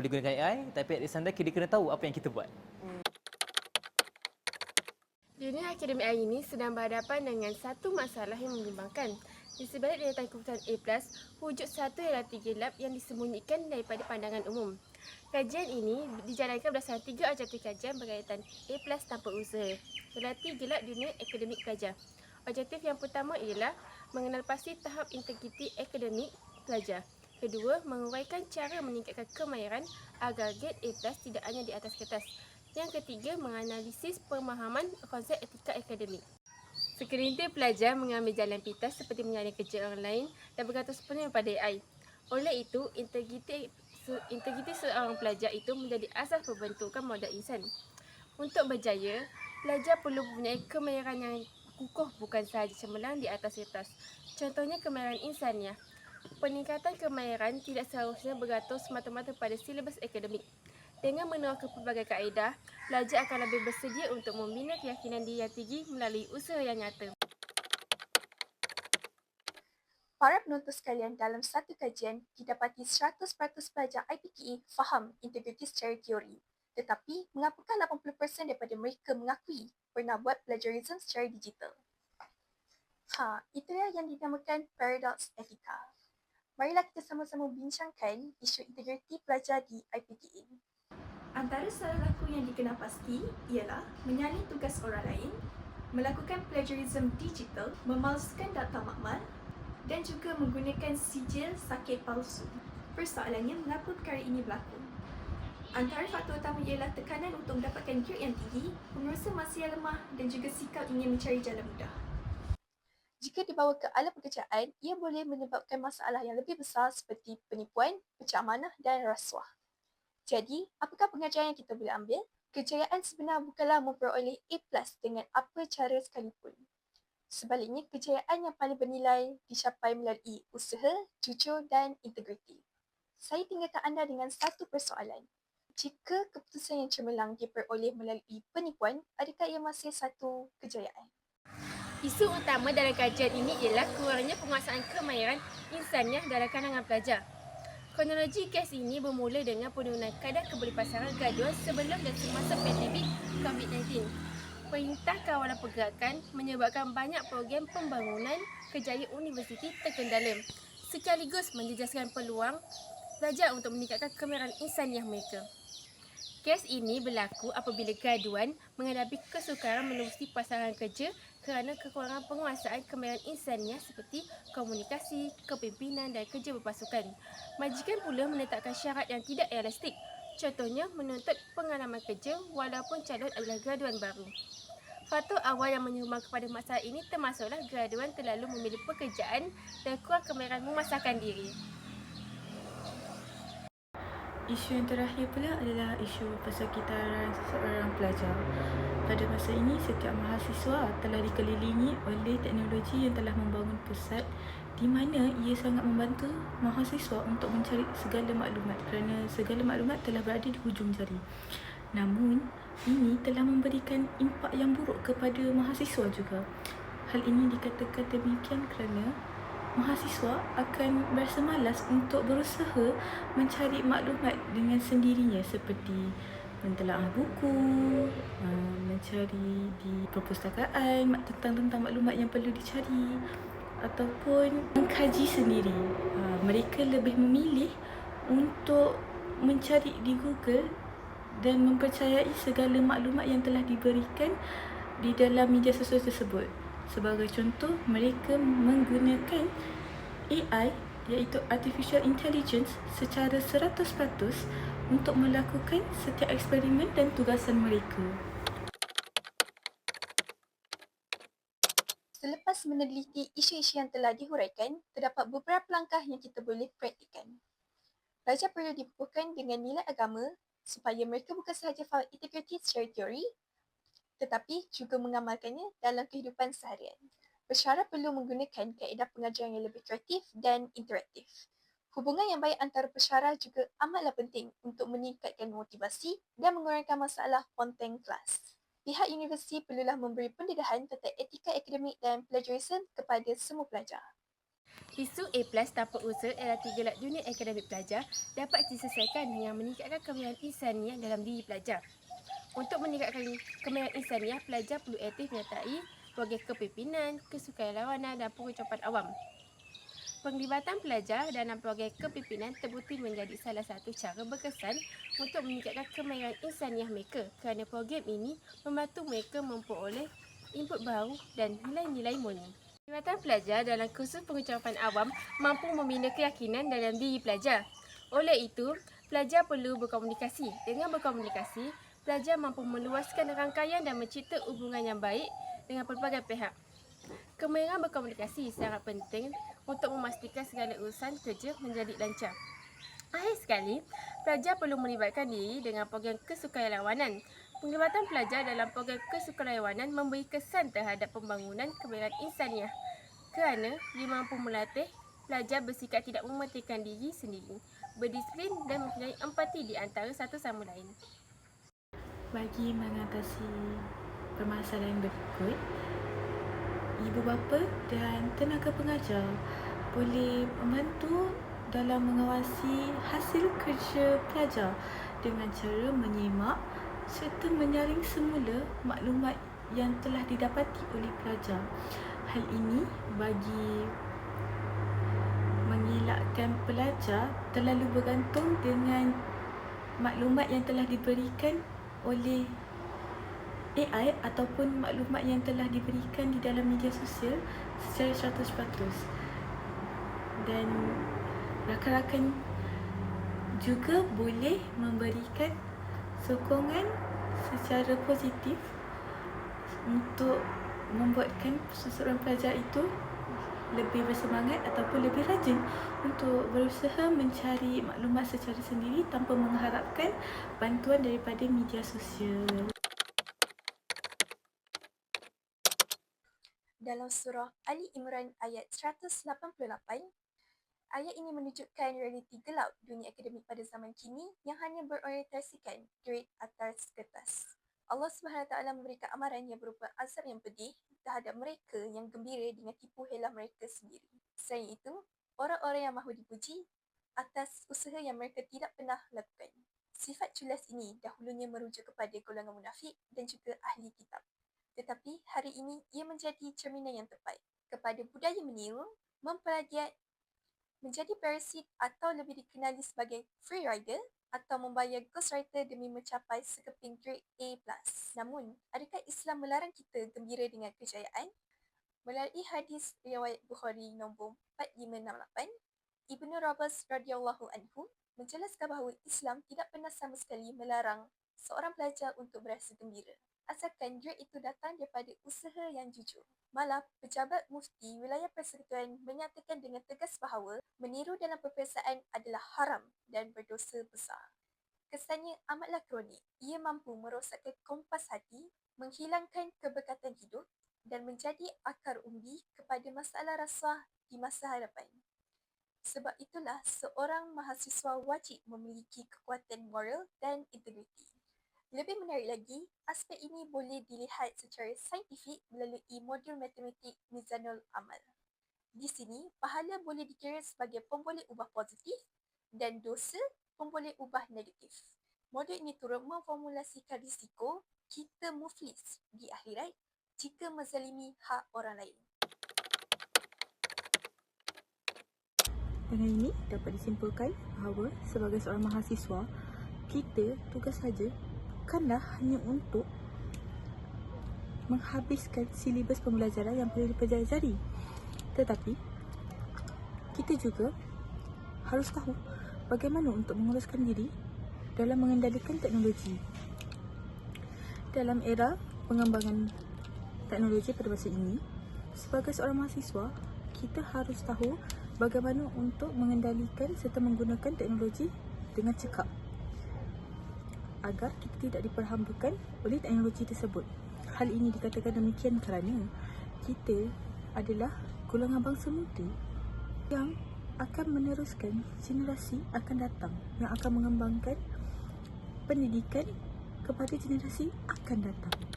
boleh gunakan AI, tapi at the same time kita kena tahu apa yang kita buat. Dunia akademik hari ini sedang berhadapan dengan satu masalah yang membimbangkan. Di sebalik deretan keputusan A+, wujud satu realiti gelap yang disembunyikan daripada pandangan umum. Kajian ini dijalankan berdasarkan 3 objektif kajian berkaitan A+ tanpa usaha. Realiti gelap dunia akademik pelajar. Objektif yang pertama ialah mengenal pasti tahap integriti akademik pelajar. Kedua, menguraikan cara meningkatkan kemahiran agar grade A+ tidak hanya di atas kertas. Yang ketiga, menganalisis pemahaman konsep etika akademik. Sekelintir pelajar mengambil jalan pintas seperti mencari kerja orang lain dan bergantung sepenuhnya pada AI. Oleh itu, integriti seorang pelajar itu menjadi asas pembentukan modal insan. Untuk berjaya, pelajar perlu mempunyai kemahiran yang kukuh bukan sahaja cemerlang di atas kertas. Contohnya kemahiran insaniah. Peningkatan kemahiran tidak seharusnya bergantung semata-mata pada silibus akademik. Dengan menerapkan pelbagai kaedah, pelajar akan lebih bersedia untuk membina keyakinan diri yang tinggi melalui usaha yang nyata. Para penonton sekalian, dalam satu kajian, didapati 100% pelajar IPTE faham integriti secara teori. Tetapi, mengapakah 80% daripada mereka mengakui pernah buat plagiarism secara digital? Itulah yang dinamakan paradoks etika. Marilah kita sama-sama bincangkan isu integriti pelajar di IPTE. Antara salah laku yang dikenal pasti ialah menyalin tugas orang lain, melakukan plagiarism digital, memalsukan data makmal dan juga menggunakan sijil sakit palsu. Persoalannya, mengapa perkara ini berlaku? Antara faktor utama ialah tekanan untuk mendapatkan grade yang tinggi, pengurusan masa yang lemah dan juga sikap ingin mencari jalan mudah. Jika dibawa ke alam pekerjaan, ia boleh menyebabkan masalah yang lebih besar seperti penipuan, pecah amanah dan rasuah. Jadi, apakah pengajaran yang kita boleh ambil? Kejayaan sebenar bukanlah memperoleh A+ dengan apa cara sekalipun. Sebaliknya, kejayaan yang paling bernilai dicapai melalui usaha, jujur dan integriti. Saya tinggalkan anda dengan satu persoalan. Jika keputusan yang cemerlang diperoleh melalui penipuan, adakah ia masih satu kejayaan? Isu utama dalam kajian ini ialah kurangnya penguasaan kemahiran insaniah dalam kalangan pelajar. Kronologi kes ini bermula dengan penurunan kadar kebolehpasaran graduan sebelum dan semasa pandemik COVID-19. Perintah Kawalan Pergerakan menyebabkan banyak program pembangunan kejayaan universiti terkendala, sekaligus menjejaskan peluang pelajar untuk meningkatkan kemahiran insaniah mereka. Kes ini berlaku apabila graduan menghadapi kesukaran menerusi pasaran kerja kerana kekurangan penguasaan kemahiran insaniah seperti komunikasi, kepimpinan dan kerja berpasukan. Majikan pula menetapkan syarat yang tidak realistik. Contohnya, menuntut pengalaman kerja walaupun calon adalah graduan baru. Faktor awal yang menyumbang kepada masalah ini termasuklah graduan terlalu memilih pekerjaan dan kurang kemahiran memasarkan diri. Isu yang terakhir pula adalah isu persekitaran seorang pelajar. Pada masa ini, setiap mahasiswa telah dikelilingi oleh teknologi yang telah membangun pusat di mana ia sangat membantu mahasiswa untuk mencari segala maklumat kerana segala maklumat telah berada di hujung jari. Namun, ini telah memberikan impak yang buruk kepada mahasiswa juga. Hal ini dikatakan demikian kerana mahasiswa akan berasa malas untuk berusaha mencari maklumat dengan sendirinya seperti mentelaah buku, mencari di perpustakaan tentang maklumat yang perlu dicari ataupun mengkaji sendiri. Mereka lebih memilih untuk mencari di Google dan mempercayai segala maklumat yang telah diberikan di dalam media sosial tersebut. Sebagai contoh, mereka menggunakan AI iaitu Artificial Intelligence secara 100% untuk melakukan setiap eksperimen dan tugasan mereka. Selepas meneliti isu-isu yang telah dihuraikan, terdapat beberapa langkah yang kita boleh praktikkan. Pelajar perlu dibukukan dengan nilai agama supaya mereka bukan sahaja faham integriti secara teori, tetapi juga mengamalkannya dalam kehidupan seharian. Pesara perlu menggunakan kaedah pengajaran yang lebih kreatif dan interaktif. Hubungan yang baik antara pesara juga amatlah penting untuk meningkatkan motivasi dan mengurangkan masalah konten kelas. Pihak universiti perlulah memberi pendedahan tentang etika akademik dan plagiarism kepada semua pelajar. Isu A+ tanpa usaha ialah 3 gelap dunia akademik pelajar dapat diselesaikan dengan meningkatkan kemahiran insaniah dalam diri pelajar. Untuk meningkatkan kemahiran insaniah, pelajar perlu aktif menyertai program kepimpinan, kesukarelawanan dan pengucapan awam. Penglibatan pelajar dalam program kepimpinan terbukti menjadi salah satu cara berkesan untuk meningkatkan kemahiran insaniah mereka kerana program ini membantu mereka memperoleh input baru dan nilai-nilai murni. Penglibatan pelajar dalam kursus pengucapan awam mampu membina keyakinan dalam diri pelajar. Oleh itu, pelajar perlu berkomunikasi. Dengan berkomunikasi, pelajar mampu meluaskan rangkaian dan mencipta hubungan yang baik dengan pelbagai pihak. Kemahiran berkomunikasi sangat penting untuk memastikan segala urusan kerja menjadi lancar. Akhir sekali, pelajar perlu melibatkan diri dengan program kesukarelawanan. Penglibatan pelajar dalam program kesukarelawanan memberi kesan terhadap pembangunan kemahiran insaniah kerana ia mampu melatih pelajar bersikap tidak mementingkan diri sendiri, berdisiplin dan mempunyai empati di antara satu sama lain. Bagi mengatasi permasalahan berikut, ibu bapa dan tenaga pengajar boleh membantu dalam mengawasi hasil kerja pelajar dengan cara menyimak serta menyaring semula maklumat yang telah didapati oleh pelajar. Hal ini bagi mengelakkan pelajar terlalu bergantung dengan maklumat yang telah diberikan oleh AI ataupun maklumat yang telah diberikan di dalam media sosial secara 100%. Dan rakan-rakan juga boleh memberikan sokongan secara positif untuk membuatkan seseorang pelajar itu lebih bersemangat ataupun lebih rajin untuk berusaha mencari maklumat secara sendiri tanpa mengharapkan bantuan daripada media sosial. Dalam surah Ali Imran ayat 188, ayat ini menunjukkan realiti gelap dunia akademik pada zaman kini yang hanya berorientasikan grade atas kertas. Allah SWT memberikan amaran yang berupa azab yang pedih terhadap mereka yang gembira dengan tipu helah mereka sendiri. Selain itu, orang-orang yang mahu dipuji atas usaha yang mereka tidak pernah lakukan. Sifat culas ini dahulunya merujuk kepada golongan munafik dan juga ahli kitab. Tetapi hari ini ia menjadi cerminan yang tepat kepada budaya meniru, mempelagiat, menjadi parasit atau lebih dikenali sebagai free rider atau membayar ghostwriter demi mencapai sekeping grade A+. Namun, adakah Islam melarang kita gembira dengan kejayaan? Melalui hadis riwayat Bukhari nombor 4568, Ibnu Abbas radhiyallahu anhu menjelaskan bahawa Islam tidak pernah sama sekali melarang seorang pelajar untuk berasa gembira, asalkan grade itu datang daripada usaha yang jujur. Malah, pejabat mufti wilayah persekutuan menyatakan dengan tegas bahawa meniru dalam peperiksaan adalah haram dan berdosa besar. Kesannya amatlah kronik. Ia mampu merosakkan kompas hati, menghilangkan keberkatan hidup dan menjadi akar umbi kepada masalah rasuah di masa hadapan. Sebab itulah seorang mahasiswa wajib memiliki kekuatan moral dan integriti. Lebih menarik lagi, aspek ini boleh dilihat secara saintifik melalui modul matematik Mizanul Amal. Di sini, pahala boleh dikira sebagai pemboleh ubah positif dan dosa pemboleh ubah negatif. Modul ini turut memformulasikan risiko kita muflis di akhirat jika menzalimi hak orang lain. Dengan ini dapat disimpulkan bahawa sebagai seorang mahasiswa, kita tugas saja bukanlah hanya untuk menghabiskan silibus pembelajaran yang perlu dipelajari, tetapi kita juga harus tahu bagaimana untuk menguruskan diri dalam mengendalikan teknologi. Dalam era pengembangan teknologi pada masa ini, sebagai seorang mahasiswa, kita harus tahu bagaimana untuk mengendalikan serta menggunakan teknologi dengan cekap agar kita tidak diperhambakan oleh teknologi tersebut. Hal ini dikatakan demikian kerana kita adalah golongan bangsa muda yang akan meneruskan generasi akan datang, yang akan mengembangkan pendidikan kepada generasi akan datang.